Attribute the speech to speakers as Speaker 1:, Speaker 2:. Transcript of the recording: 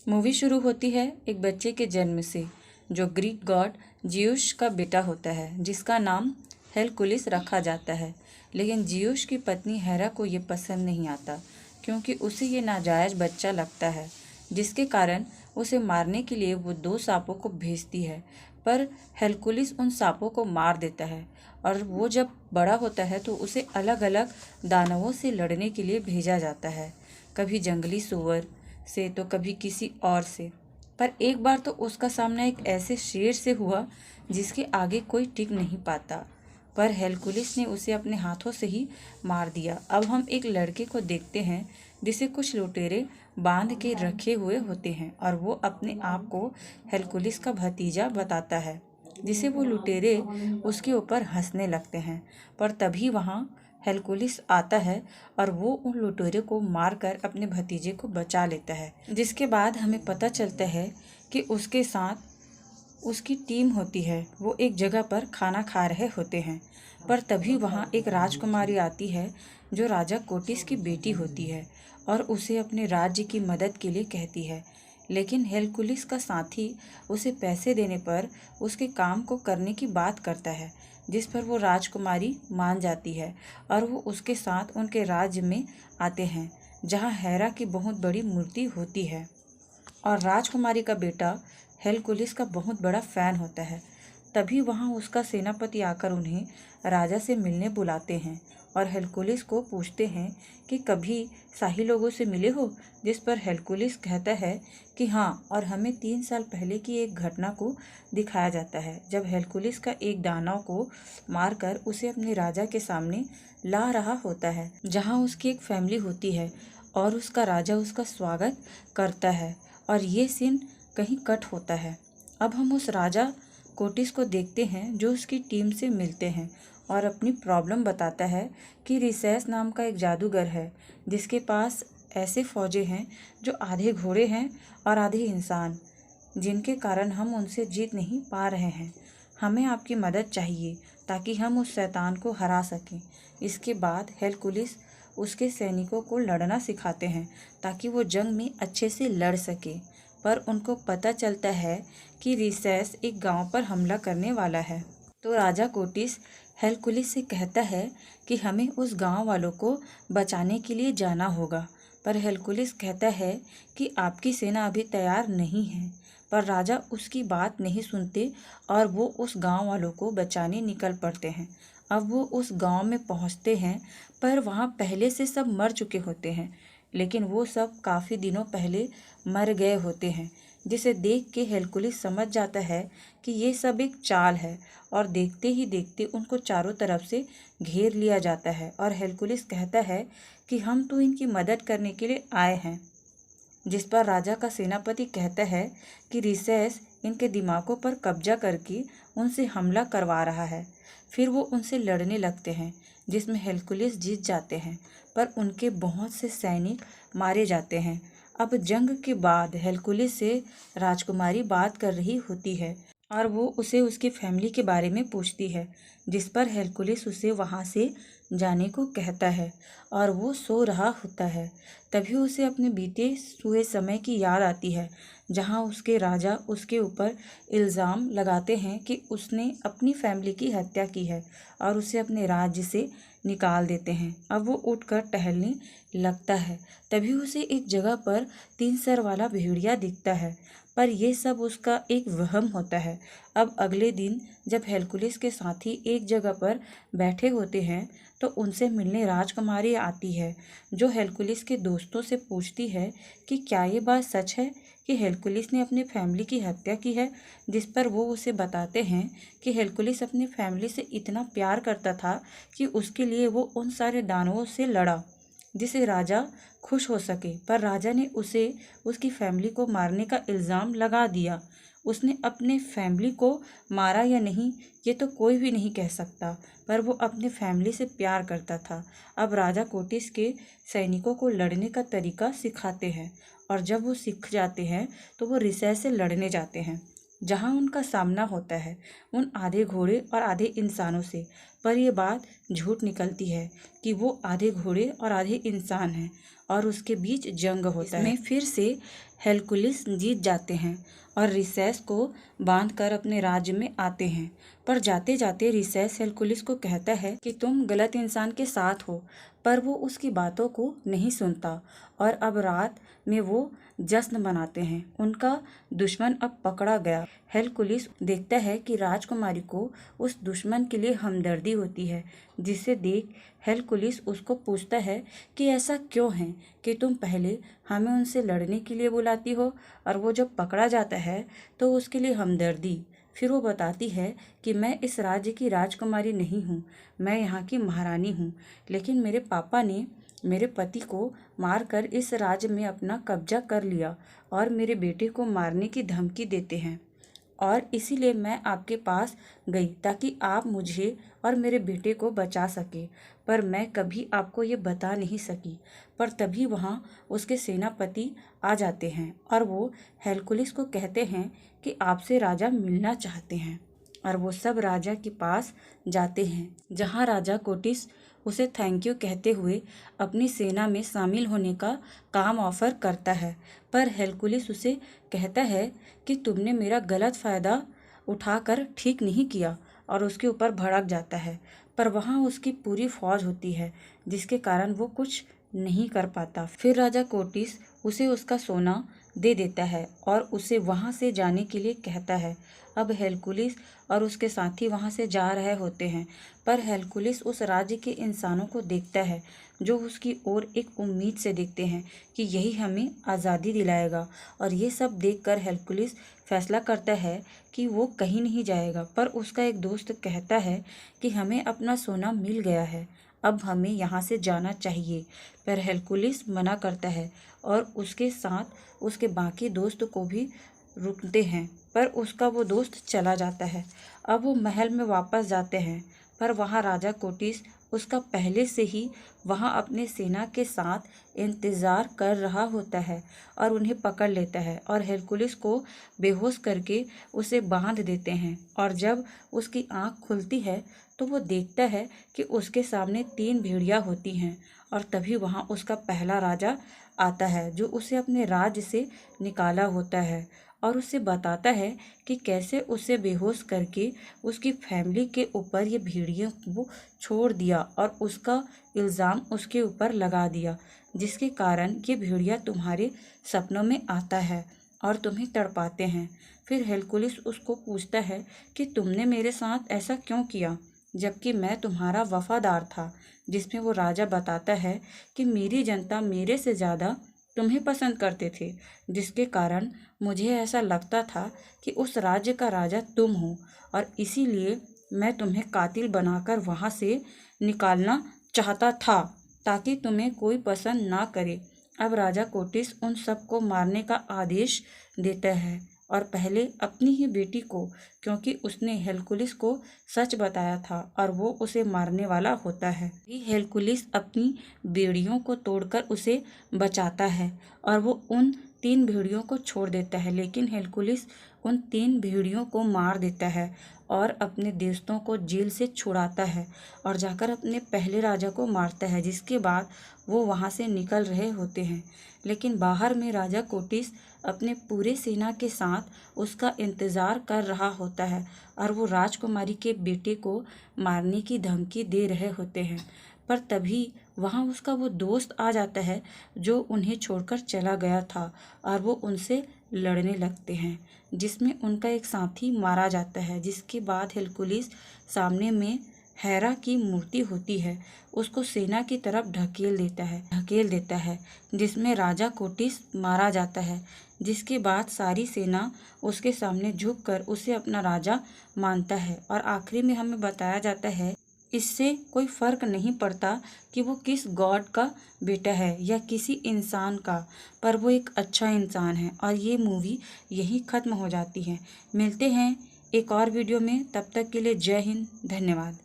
Speaker 1: Movie शुरू होती है एक बच्चे के जन्म से, जो ग्रीक गॉड जियूस का बेटा होता है, जिसका नाम हेरकुलिस रखा जाता है। लेकिन जियूस की पत्नी हेरा को ये पसंद नहीं आता, क्योंकि उसे ये नाजायज बच्चा लगता है, जिसके कारण उसे मारने के लिए वो 2 सांपों को भेजती है। पर हेरकुलिस उन सांपों को मार देता है, और वो जब बड़ा होता है तो उसे अलग अलग दानवों से लड़ने के लिए भेजा जाता है, कभी जंगली सूअर से तो कभी किसी और से। पर एक बार तो उसका सामना एक ऐसे शेर से हुआ जिसके आगे कोई टिक नहीं पाता, पर हेरकुलिस ने उसे अपने हाथों से ही मार दिया। अब हम एक लड़के को देखते हैं जिसे कुछ लुटेरे बांध के रखे हुए होते हैं, और वो अपने आप को हेरकुलिस का भतीजा बताता है, जिसे वो लुटेरे उसके ऊपर हंसने लगते हैं। पर तभी वहाँ हेरकुलिस आता है और वो उन लुटेरों को मारकर अपने भतीजे को बचा लेता है। जिसके बाद हमें पता चलता है कि उसके साथ उसकी टीम होती है। वो एक जगह पर खाना खा रहे होते हैं, पर तभी वहाँ एक राजकुमारी आती है जो राजा कोटिस की बेटी होती है, और उसे अपने राज्य की मदद के लिए कहती है। लेकिन हेरकुलिस का साथी उसे पैसे देने पर उसके काम को करने की बात करता है, जिस पर वो राजकुमारी मान जाती है, और वो उसके साथ उनके राज्य में आते हैं, जहाँ हेरा की बहुत बड़ी मूर्ति होती है। और राजकुमारी का बेटा हेरकुलिस का बहुत बड़ा फैन होता है। तभी वहाँ उसका सेनापति आकर उन्हें राजा से मिलने बुलाते हैं, और हेरकुलिस को पूछते हैं कि कभी शाही लोगों से मिले हो। जिस पर हेरकुलिस कहता है कि हाँ, और हमें 3 साल पहले की एक घटना को दिखाया जाता है, जब हेरकुलिस का एक दानव को मारकर उसे अपने राजा के सामने ला रहा होता है, जहाँ उसकी एक फैमिली होती है, और उसका राजा उसका स्वागत करता है। और ये सीन कहीं कट होता है। अब हम उस राजा कोटिस को देखते हैं जो उसकी टीम से मिलते हैं, और अपनी प्रॉब्लम बताता है कि रिसेस नाम का एक जादूगर है, जिसके पास ऐसे फौजे हैं जो आधे घोड़े हैं और आधे इंसान, जिनके कारण हम उनसे जीत नहीं पा रहे हैं। हमें आपकी मदद चाहिए ताकि हम उस शैतान को हरा सकें। इसके बाद हेरकुलिस उसके सैनिकों को लड़ना सिखाते हैं ताकि वो जंग में अच्छे से लड़ सके। पर उनको पता चलता है कि रिसेस एक गांव पर हमला करने वाला है, तो राजा कोटिस हेरकुलिस से कहता है कि हमें उस गांव वालों को बचाने के लिए जाना होगा। पर हेरकुलिस कहता है कि आपकी सेना अभी तैयार नहीं है। पर राजा उसकी बात नहीं सुनते, और वो उस गांव वालों को बचाने निकल पड़ते हैं। अब वो उस गांव में पहुंचते हैं, पर वहाँ पहले से सब मर चुके होते हैं, लेकिन वो सब काफ़ी दिनों पहले मर गए होते हैं, जिसे देख के हेरकुलिस समझ जाता है कि ये सब एक चाल है, और देखते ही देखते उनको चारों तरफ से घेर लिया जाता है। और हेरकुलिस कहता है कि हम तो इनकी मदद करने के लिए आए हैं। जिस पर राजा का सेनापति कहता है कि रिसेस इनके दिमागों पर कब्जा करके उनसे हमला करवा रहा है। फिर वो उनसे लड़ने लगते हैं, जिसमें हेरकुलिस जीत जाते हैं, पर उनके बहुत से सैनिक मारे जाते हैं। अब जंग के बाद हेरकुलिस से राजकुमारी बात कर रही होती है, और वो उसे उसकी फैमिली के बारे में पूछती है, जिस पर हेरकुलिस उसे वहाँ से जाने को कहता है, और वो सो रहा होता है। तभी उसे अपने बीते हुए समय की याद आती है, जहाँ उसके राजा उसके ऊपर इल्ज़ाम लगाते हैं कि उसने अपनी फैमिली की हत्या की है, और उसे अपने राज्य से निकाल देते हैं। अब वो उठकर टहलने लगता है। तभी उसे एक जगह पर 3 सर वाला भेड़िया दिखता है, पर यह सब उसका एक वहम होता है। अब अगले दिन जब हेरकुलिस के साथी एक जगह पर बैठे होते हैं, तो उनसे मिलने राजकुमारी आती है, जो हेरकुलिस के दोस्तों से पूछती है कि क्या ये बात सच है कि हेरकुलिस ने अपनी फैमिली की हत्या की है। जिस पर वो उसे बताते हैं कि हेरकुलिस अपनी फैमिली से इतना प्यार करता था कि उसके लिए वो उन सारे दानवों से लड़ा, जिससे राजा खुश हो सके। पर राजा ने उसे उसकी फैमिली को मारने का इल्ज़ाम लगा दिया। उसने अपने फैमिली को मारा या नहीं, ये तो कोई भी नहीं कह सकता, पर वो अपने फैमिली से प्यार करता था। अब राजा कोटिस के सैनिकों को लड़ने का तरीका सिखाते हैं, और जब वो सीख जाते हैं तो वो रिसेस से लड़ने जाते हैं, जहाँ उनका सामना होता है उन आधे घोड़े और आधे इंसानों से। पर यह बात झूठ निकलती है कि वो आधे घोड़े और आधे इंसान हैं, और उसके बीच जंग होता है। इसमें फिर से हेरकुलिस जीत जाते हैं और रिसेस को बांधकर अपने राज्य में आते हैं। पर जाते जाते रिसेस हेरकुलिस को कहता है कि तुम गलत इंसान के साथ हो, पर वो उसकी बातों को नहीं सुनता और अब रात में वो जश्न मनाते हैं। उनका दुश्मन अब पकड़ा गया। हेरकुलिस देखता है कि राजकुमारी को उस दुश्मन के लिए हमदर्दी होती है, जिसे देख हेरकुलिस उसको पूछता है कि ऐसा क्यों है कि तुम पहले हमें उनसे लड़ने के लिए बुलाती हो और वो जब पकड़ा जाता है तो उसके लिए हमदर्दी। फिर वो बताती है कि मैं इस राज्य की राजकुमारी नहीं हूँ, मैं यहाँ की महारानी हूँ, लेकिन मेरे पापा ने मेरे पति को मारकर इस राज्य में अपना कब्जा कर लिया और मेरे बेटे को मारने की धमकी देते हैं और इसीलिए मैं आपके पास गई ताकि आप मुझे और मेरे बेटे को बचा सके, पर मैं कभी आपको ये बता नहीं सकी। पर तभी वहाँ उसके सेनापति आ जाते हैं और वो हेरकुलिस को कहते हैं कि आपसे राजा मिलना चाहते हैं और वो सब राजा के पास जाते हैं, जहाँ राजा कोटिस उसे थैंक यू कहते हुए अपनी सेना में शामिल होने का काम ऑफर करता है। पर हेरकुलिस उसे कहता है कि तुमने मेरा गलत फ़ायदा उठाकर ठीक नहीं किया और उसके ऊपर भड़क जाता है। पर वहाँ उसकी पूरी फौज होती है, जिसके कारण वो कुछ नहीं कर पाता। फिर राजा कोटिस उसे उसका सोना दे देता है और उसे वहाँ से जाने के लिए कहता है। अब हेरकुलिस और उसके साथी वहाँ से जा रहे होते हैं, पर हेरकुलिस उस राज्य के इंसानों को देखता है जो उसकी ओर एक उम्मीद से देखते हैं कि यही हमें आज़ादी दिलाएगा। और ये सब देखकर हेरकुलिस फैसला करता है कि वो कहीं नहीं जाएगा। पर उसका एक दोस्त कहता है कि हमें अपना सोना मिल गया है, अब हमें यहाँ से जाना चाहिए। पर हेरकुलिस मना करता है और उसके साथ उसके बाकी दोस्त को भी रुकते हैं, पर उसका वो दोस्त चला जाता है। अब वो महल में वापस जाते हैं, पर वहाँ राजा कोटिस उसका पहले से ही वहाँ अपने सेना के साथ इंतज़ार कर रहा होता है और उन्हें पकड़ लेता है और हेरकुलिस को बेहोश करके उसे बांध देते हैं। और जब उसकी आँख खुलती है तो वो देखता है कि उसके सामने 3 भेड़िया होती हैं और तभी वहाँ उसका पहला राजा आता है जो उसे अपने राज्य से निकाला होता है और उसे बताता है कि कैसे उसे बेहोश करके उसकी फैमिली के ऊपर ये भेड़ियों को छोड़ दिया और उसका इल्ज़ाम उसके ऊपर लगा दिया, जिसके कारण ये भेड़िया तुम्हारे सपनों में आता है और तुम्हें तड़पाते हैं। फिर हेरकुलिस उसको पूछता है कि तुमने मेरे साथ ऐसा क्यों किया, जबकि मैं तुम्हारा वफादार था, जिसमें वो राजा बताता है कि मेरी जनता मेरे से ज़्यादा तुम्हें पसंद करते थे, जिसके कारण मुझे ऐसा लगता था कि उस राज्य का राजा तुम हो और इसीलिए मैं तुम्हें कातिल बनाकर वहाँ से निकालना चाहता था ताकि तुम्हें कोई पसंद ना करे। अब राजा कोटिस उन सबको मारने का आदेश देता है और पहले अपनी ही बेटी को, क्योंकि उसने हेरकुलिस को सच बताया था और वो उसे मारने वाला होता है। हेरकुलिस अपनी बेड़ियों को तोड़कर उसे बचाता है और वो उन 3 भेड़ियों को छोड़ देता है, लेकिन हेरकुलिस उन 3 भेड़ियों को मार देता है और अपने दोस्तों को जेल से छुड़ाता है और जाकर अपने पहले राजा को मारता है, जिसके बाद वो वहाँ से निकल रहे होते हैं। लेकिन बाहर में राजा कोटिस अपने पूरे सेना के साथ उसका इंतज़ार कर रहा होता है और वो राजकुमारी के बेटे को मारने की धमकी दे रहे होते हैं। पर तभी वहाँ उसका वो दोस्त आ जाता है जो उन्हें छोड़कर चला गया था और वो उनसे लड़ने लगते हैं, जिसमें उनका एक साथी मारा जाता है। जिसके बाद हेरकुलिस सामने में हेरा की मूर्ति होती है, उसको सेना की तरफ ढकेल देता है, जिसमें राजा कोटिस मारा जाता है। जिसके बाद सारी सेना उसके सामने झुककर उसे अपना राजा मानता है और आखिरी में हमें बताया जाता है इससे कोई फ़र्क नहीं पड़ता कि वो किस गॉड का बेटा है या किसी इंसान का, पर वो एक अच्छा इंसान है। और ये मूवी यहीं ख़त्म हो जाती है। मिलते हैं एक और वीडियो में, तब तक के लिए जय हिंद, धन्यवाद।